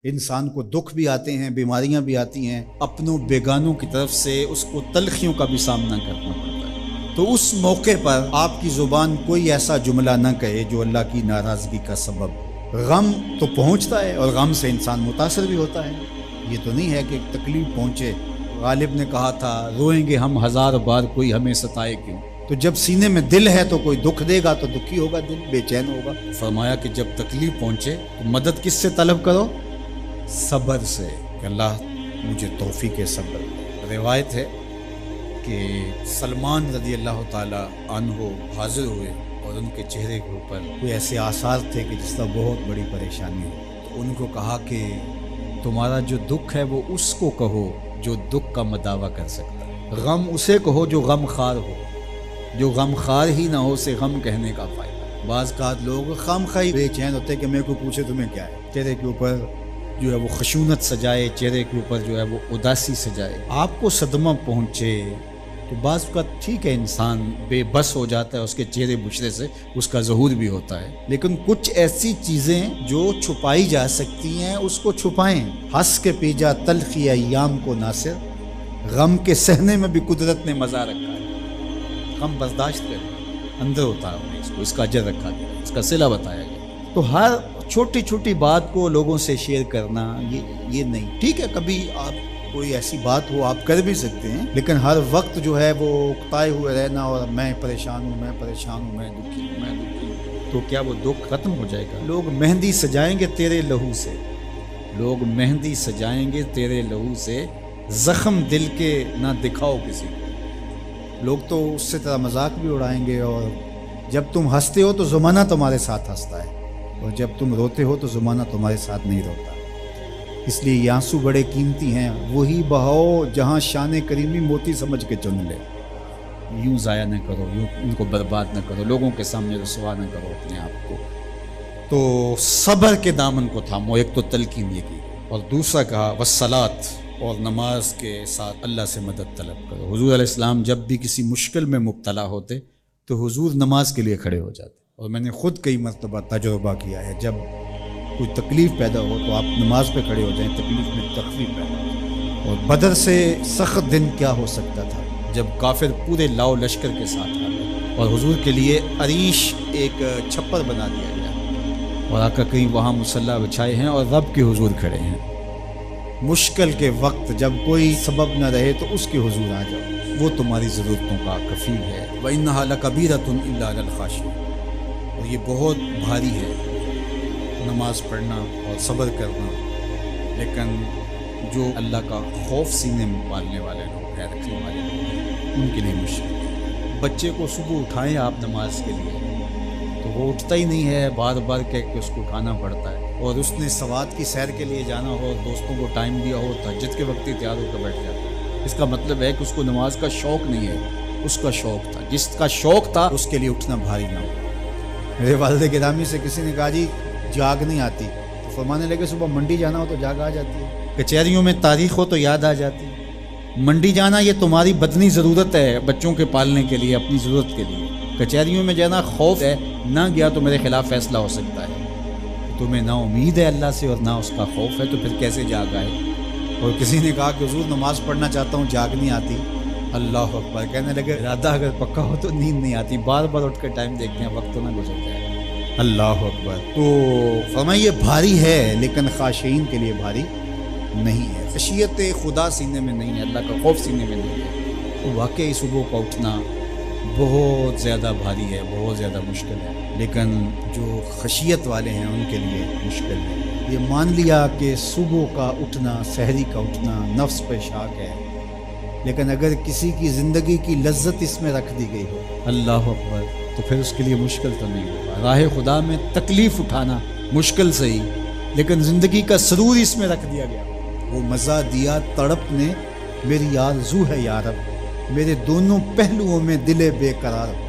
انسان کو دکھ بھی آتے ہیں، بیماریاں بھی آتی ہیں، اپنوں بیگانوں کی طرف سے اس کو تلخیوں کا بھی سامنا کرنا پڑتا ہے۔ تو اس موقع پر آپ کی زبان کوئی ایسا جملہ نہ کہے جو اللہ کی ناراضگی کا سبب ہو۔ غم تو پہنچتا ہے اور غم سے انسان متاثر بھی ہوتا ہے، یہ تو نہیں ہے کہ تکلیف پہنچے۔ غالب نے کہا تھا روئیں گے ہم ہزار بار کوئی ہمیں ستائے کیوں۔ تو جب سینے میں دل ہے تو کوئی دکھ دے گا تو دکھی ہوگا، دل بے چین ہوگا۔ فرمایا کہ جب تکلیف پہنچے تو مدد کس سے طلب کرو؟ صبر سے، کہ اللہ مجھے توفیق صبر۔ روایت ہے کہ سلمان رضی اللہ تعالی عنہ حاضر ہوئے اور ان کے چہرے کے اوپر کوئی ایسے آثار تھے کہ جس کا بہت بڑی پریشانی ہو۔ تو ان کو کہا کہ تمہارا جو دکھ ہے وہ اس کو کہو جو دکھ کا مداوع کر سکتا ہے، غم اسے کہو جو غم خار ہو، جو غم خار ہی نہ ہو سے غم کہنے کا فائدہ۔ بعض کا لوگ خام خواہ بے چین ہوتے کہ میرے کو پوچھے تمہیں کیا ہے، چہرے کے اوپر جو ہے وہ خشونت سجائے، چہرے کے اوپر جو ہے وہ اداسی سجائے۔ آپ کو صدمہ پہنچے تو بعض کا ٹھیک ہے، انسان بے بس ہو جاتا ہے، اس کے چہرے بشرے سے اس کا ظہور بھی ہوتا ہے، لیکن کچھ ایسی چیزیں جو چھپائی جا سکتی ہیں اس کو چھپائیں۔ ہنس کے پی جا تلخی ایام کو ناصر، غم کے سہنے میں بھی قدرت نے مزہ رکھا ہے۔ غم برداشت کریں، اندر اتارو اس کو، اس کا اجر رکھا گیا، اس کا صلہ بتایا گیا۔ تو ہر چھوٹی چھوٹی بات کو لوگوں سے شیئر کرنا یہ نہیں ٹھیک ہے۔ کبھی آپ کوئی ایسی بات ہو آپ کر بھی سکتے ہیں، لیکن ہر وقت جو ہے وہ اکتائے ہوئے رہنا اور میں پریشان ہوں، میں پریشان ہوں، میں دکھی ہوں، میں دکھی ہوں، تو کیا وہ دکھ ختم ہو جائے گا؟ لوگ مہندی سجائیں گے تیرے لہو سے، لوگ مہندی سجائیں گے تیرے لہو سے، زخم دل کے نہ دکھاؤ کسی کو۔ لوگ تو اس سے طرح مذاق بھی اڑائیں گے، اور جب تم ہنستے ہو تو زمانہ تمہارے ساتھ ہنستا ہے، اور جب تم روتے ہو تو زمانہ تمہارے ساتھ نہیں روتا۔ اس لیے یہ آنسو بڑے قیمتی ہیں، وہی بہاؤ جہاں شان کریمی موتی سمجھ کے چن لے۔ یوں ضائع نہ کرو، یوں ان کو برباد نہ کرو، لوگوں کے سامنے رسوا نہ کرو اپنے آپ کو۔ تو صبر کے دامن کو تھامو، ایک تو تلقین یہ کی، اور دوسرا کہا والصلاۃ، اور نماز کے ساتھ اللہ سے مدد طلب کرو۔ حضور علیہ السلام جب بھی کسی مشکل میں مبتلا ہوتے تو حضور نماز کے لیے کھڑے ہو جاتے، اور میں نے خود کئی مرتبہ تجربہ کیا ہے، جب کوئی تکلیف پیدا ہو تو آپ نماز پہ کھڑے ہو جائیں، تکلیف میں تخفیف پیدا ہو۔ اور بدر سے سخت دن کیا ہو سکتا تھا جب کافر پورے لاؤ لشکر کے ساتھ آ گئے، اور حضور کے لیے عریش ایک چھپر بنا دیا گیا، اور آقا کہیں وہاں مصلی بچھائے ہیں اور رب کے حضور کھڑے ہیں۔ مشکل کے وقت جب کوئی سبب نہ رہے تو اس کے حضور آ جاؤ، وہ تمہاری ضرورتوں کا کفیل ہے۔ وَإِنَّهَا لَكَبِيرَةٌ إِلَّا عَلَى الْخَاشِعِينَ، اور یہ بہت بھاری ہے نماز پڑھنا اور صبر کرنا، لیکن جو اللہ کا خوف سینے میں پالنے والے لوگ ہیں، رکھنے والے لوگ ہیں، ان کے لیے مشکل ہے۔ بچے کو صبح اٹھائیں آپ نماز کے لیے تو وہ اٹھتا ہی نہیں ہے، بار بار کہہ کے اس کو اٹھانا پڑتا ہے، اور اس نے سوات کی سیر کے لیے جانا ہو، دوستوں کو ٹائم دیا ہو، تہجد کے وقت ہی تیار ہو کر بیٹھ جاتا ہے۔ اس کا مطلب ہے کہ اس کو نماز کا شوق نہیں ہے، اس کا شوق تھا، جس کا شوق تھا اس کے لیے اٹھنا بھاری نہ ہو۔ میرے والد گرامی سے کسی نے کہا جی جاگ نہیں آتی، تو فرمانے لگے صبح منڈی جانا ہو تو جاگ آ جاتی ہے، کچہریوں میں تاریخ ہو تو یاد آ جاتی ہے۔ منڈی جانا یہ تمہاری بدنی ضرورت ہے، بچوں کے پالنے کے لیے، اپنی ضرورت کے لیے۔ کچہریوں میں جانا خوف ہے، نہ گیا تو میرے خلاف فیصلہ ہو سکتا ہے۔ تمہیں نہ امید ہے اللہ سے اور نہ اس کا خوف ہے، تو پھر کیسے جاگ آئے؟ اور کسی نے کہا کہ حضور نماز پڑھنا چاہتا ہوں، جاگ نہیں آتی۔ اللہ اکبر، کہنے لگے ارادہ اگر پکا ہو تو نیند نہیں آتی، بار بار اٹھ کر ٹائم دیکھتے ہیں، وقت تو نہ گزر جائے۔ اللہ اکبر۔ تو فرمایا یہ بھاری ہے لیکن خاشعین کے لیے بھاری نہیں ہے، خشیت خدا سینے میں نہیں ہے، اللہ کا خوف سینے میں نہیں ہے، تو واقعی صبح کا اٹھنا بہت زیادہ بھاری ہے، بہت زیادہ مشکل ہے، لیکن جو خشیت والے ہیں ان کے لیے مشکل ہے۔ یہ مان لیا کہ صبح کا اٹھنا، سحری کا اٹھنا نفس پہ شاک ہے، لیکن اگر کسی کی زندگی کی لذت اس میں رکھ دی گئی ہو، اللہ اکبر، تو پھر اس کے لیے مشکل تو نہیں ہوگا۔ راہ خدا میں تکلیف اٹھانا مشکل صحیح، لیکن زندگی کا سرور اس میں رکھ دیا گیا۔ وہ مزہ دیا تڑپ نے، میری آرزو ہے یا رب، میرے دونوں پہلوؤں میں دل بے قرار ہو۔